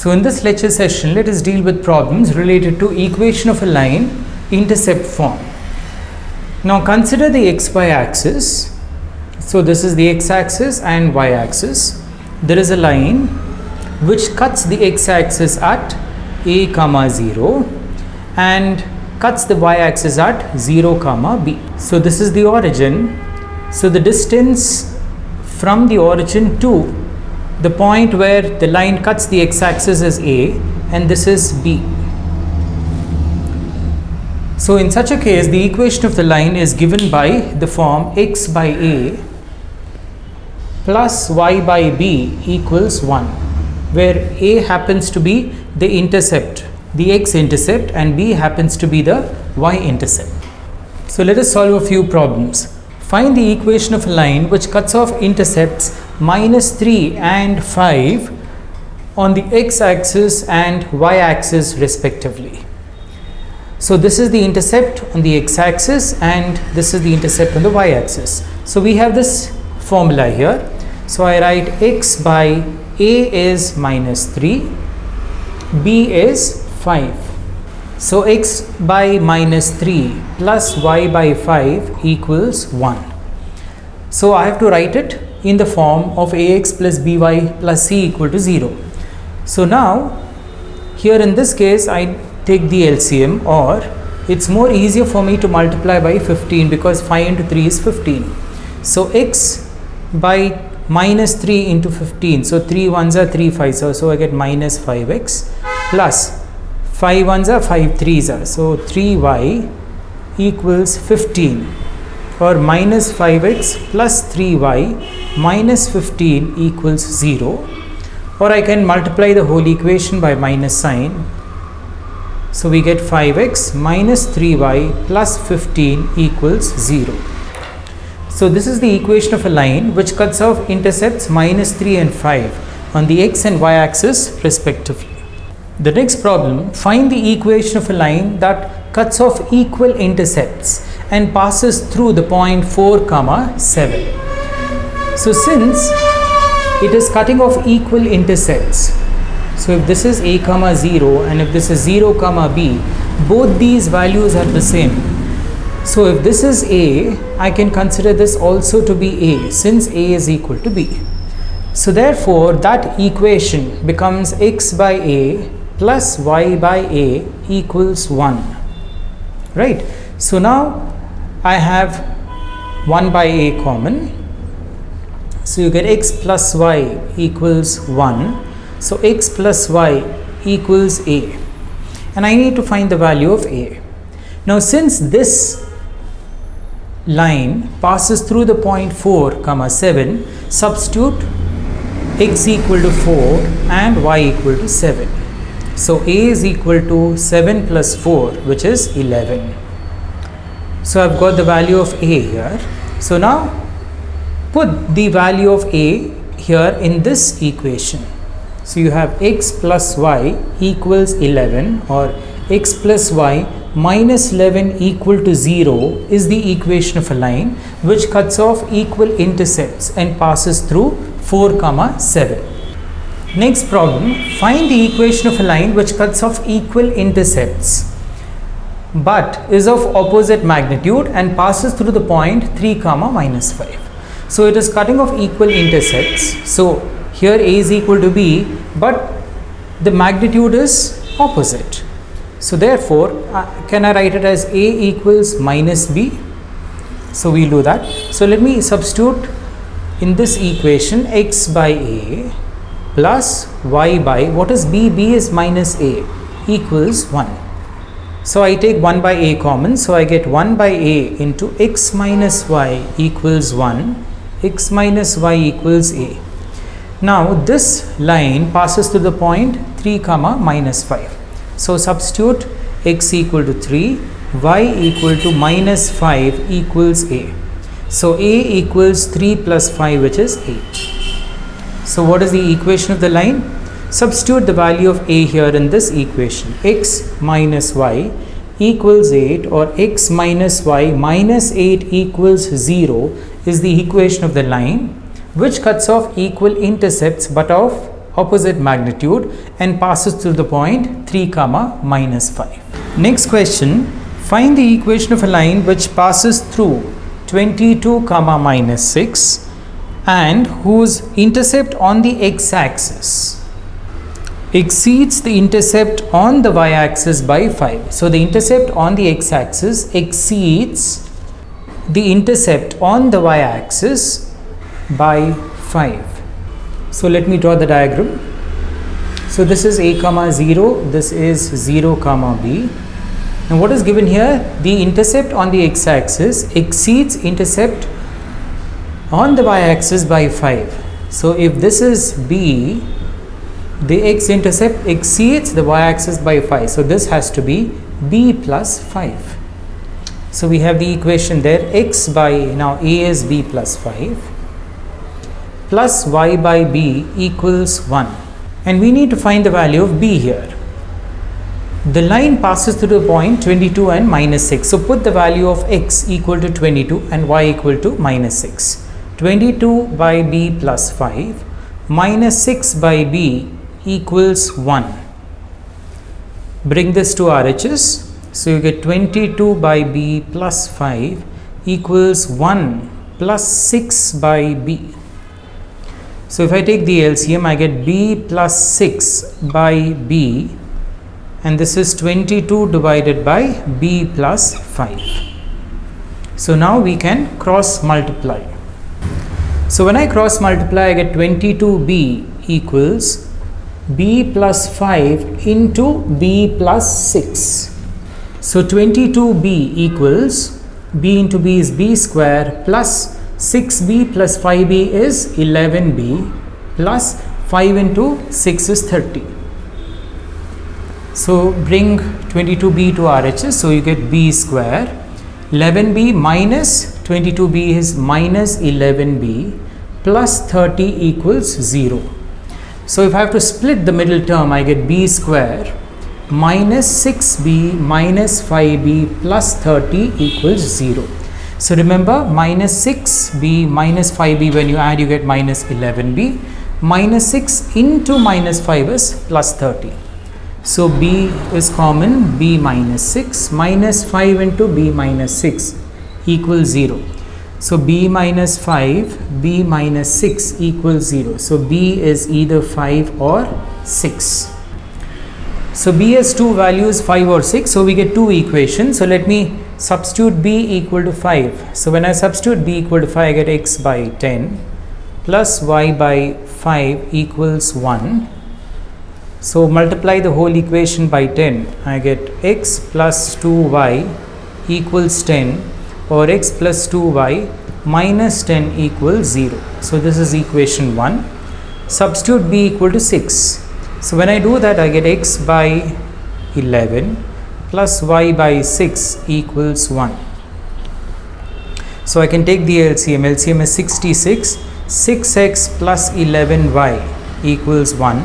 So in this lecture session, let us deal with problems related to equation of a line, intercept form. Now consider the xy axis. So this is the x-axis and y-axis. There is a line which cuts the x-axis at a comma 0 and cuts the y-axis at 0 comma b. So this is the origin. So the distance from the origin to the point where the line cuts the x-axis is a, and this is b. So in such a case, the equation of the line is given by the form x by a plus y by b equals 1, where a happens to be the intercept, the x-intercept, and b happens to be the y-intercept. So let us solve a few problems. Find the equation of a line which cuts off intercepts -3 and 5 on the x-axis and y-axis respectively. So this is the intercept on the x-axis and this is the intercept on the y-axis. So we have this formula here. So I write x by a is -3, b is 5. So x by -3 plus y by 5 equals 1. So I have to write it in the form of ax plus by plus c equal to 0. So now here in this case I take the LCM, or it's more easier for me to multiply by 15 because 5 into 3 is 15. So x by -3 into 15, so 3 ones are 3 5s, so I get minus 5x plus 5 ones are 5 3s are, so 3y equals 15, or minus 5x plus 3y minus 15 equals 0, or I can multiply the whole equation by minus sign. So we get 5x minus 3y plus 15 equals 0. So this is the equation of a line which cuts off intercepts -3 and 5 on the x and y axis respectively. The next problem, find the equation of a line that cuts off equal intercepts and passes through the point 4 comma 7. So since it is cutting off equal intercepts, so if this is a comma 0 and if this is 0 comma b, both these values are the same. So if this is a, I can consider this also to be a, since a is equal to b. So therefore that equation becomes x by a plus y by a equals 1, right? So now I have 1 by a common, so you get x plus y equals 1. So x plus y equals a, and I need to find the value of a. Now since this line passes through the point 4 comma 7, substitute x equal to 4 and y equal to 7. So a is equal to 7 plus 4, which is 11. So I've got the value of a here. So now put the value of a here in this equation. So you have x plus y equals 11, or x plus y minus 11 equal to 0 is the equation of a line which cuts off equal intercepts and passes through 4 comma 7. Next problem, find the equation of a line which cuts off equal intercepts but is of opposite magnitude and passes through the point 3 comma minus 5. So it is cutting off equal intercepts. So here a is equal to b, but the magnitude is opposite. So therefore, can I write it as a equals minus b? So we'll do that. So let me substitute in this equation x by a plus y by, what is b? B is minus a equals 1. So I take 1 by a common, so I get 1 by a into x minus y equals 1, x minus y equals a. Now this line passes to the point 3 comma minus 5. So substitute x equal to 3, y equal to minus 5 equals a. So a equals 3 plus 5, which is 8. So what is the equation of the line? Substitute the value of a here in this equation. X minus y equals 8, or x minus y minus 8 equals 0 is the equation of the line which cuts off equal intercepts but of opposite magnitude and passes through the point 3 comma minus 5. Next question, find the equation of a line which passes through 22 comma minus 6 and whose intercept on the x-axis exceeds the intercept on the y-axis by 5. So the intercept on the x-axis exceeds the intercept on the y-axis by 5. So let me draw the diagram. So this is a comma 0, this is 0 comma b. And what is given here? The intercept on the x-axis exceeds intercept on the y-axis by 5. So if this is b, the x-intercept exceeds the y-axis by 5. So this has to be b plus 5. So we have the equation there, x by, now a is b plus 5 plus y by b equals 1. And we need to find the value of b here. The line passes through the point 22 and minus 6. So put the value of x equal to 22 and y equal to minus 6. 22 by b plus 5 minus 6 by b equals 1. Bring this to RHS. So you get 22 by b plus 5 equals 1 plus 6 by b. So if I take the LCM, I get b plus 6 by b, and this is 22 divided by b plus 5. So now we can cross multiply. So when I cross multiply, I get 22b equals b plus 5 into b plus 6. So 22b equals b into b is b square plus 6b plus 5b is 11b plus 5 into 6 is 30. So bring 22b to RHS, so you get b square. 11b minus 22b is minus 11b plus 30 equals 0. So if I have to split the middle term, I get b square minus 6b minus 5b plus 30 equals 0. So remember, minus 6b minus 5b, when you add you get minus 11b. Minus 6 into minus 5 is plus 30. So b is common, b minus 6 minus 5 into b minus 6 equals 0. So b minus 5, b minus 6 equals 0. So b is either 5 or 6. So b has two values, 5 or 6. So we get two equations. So let me substitute b equal to 5. So when I substitute b equal to 5, I get x by 10 plus y by 5 equals 1. So multiply the whole equation by 10. I get x plus 2y equals 10, or x plus 2y minus 10 equals 0. So this is equation 1. Substitute b equal to 6. So when I do that, I get x by 11 plus y by 6 equals 1. So I can take the LCM. LCM is 66. 6x plus 11y equals 1,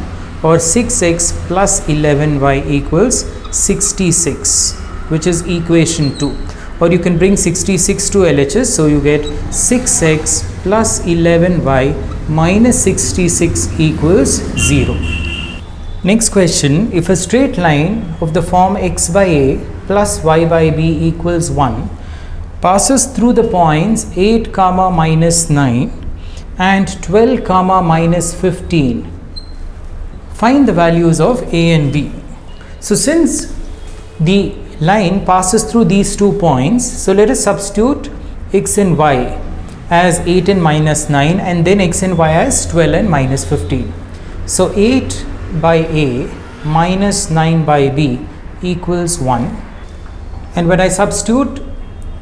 or 6x plus 11y equals 66, which is equation 2. Or you can bring 66 to LHS. So you get 6x plus 11y minus 66 equals 0. Next question, if a straight line of the form x by a plus y by b equals 1 passes through the points 8 comma minus 9 and 12 comma minus 15, find the values of a and b. So since the line passes through these 2 points, so let us substitute x and y as 8 and minus 9, and then x and y as 12 and minus 15. So 8 by a minus 9 by b equals 1, and when I substitute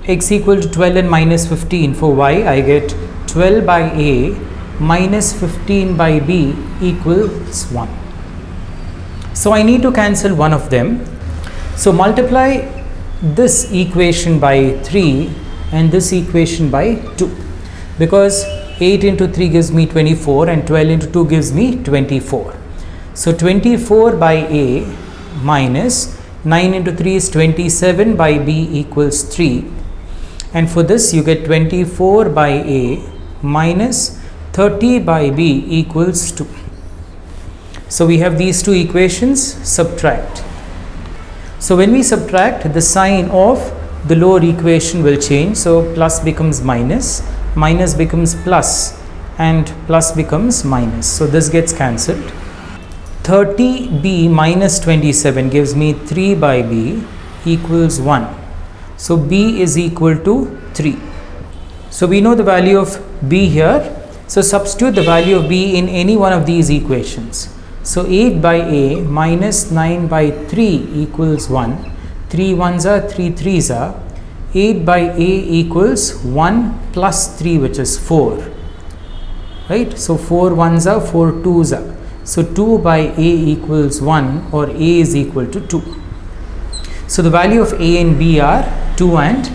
x equal to 12 and minus 15 for y, I get 12 by a minus 15 by b equals 1. So I need to cancel one of them. So multiply this equation by 3 and this equation by 2, because 8 into 3 gives me 24 and 12 into 2 gives me 24. So 24 by a minus 9 into 3 is 27 by b equals 3, and for this you get 24 by a minus 30 by b equals 2. So we have these two equations, subtract. So when we subtract, the sign of the lower equation will change. So plus becomes minus, minus becomes plus, and plus becomes minus. So this gets cancelled. 30b minus 27 gives me 3 by b equals 1. So b is equal to 3. So we know the value of b here. So substitute the value of b in any one of these equations. So 8 by a minus 9 by 3 equals 1. 3 ones are 3 threes are. 8 by a equals 1 plus 3, which is 4. Right? So 4 ones are 4 twos are. So 2 by a equals 1, or a is equal to 2. So the value of a and b are 2 and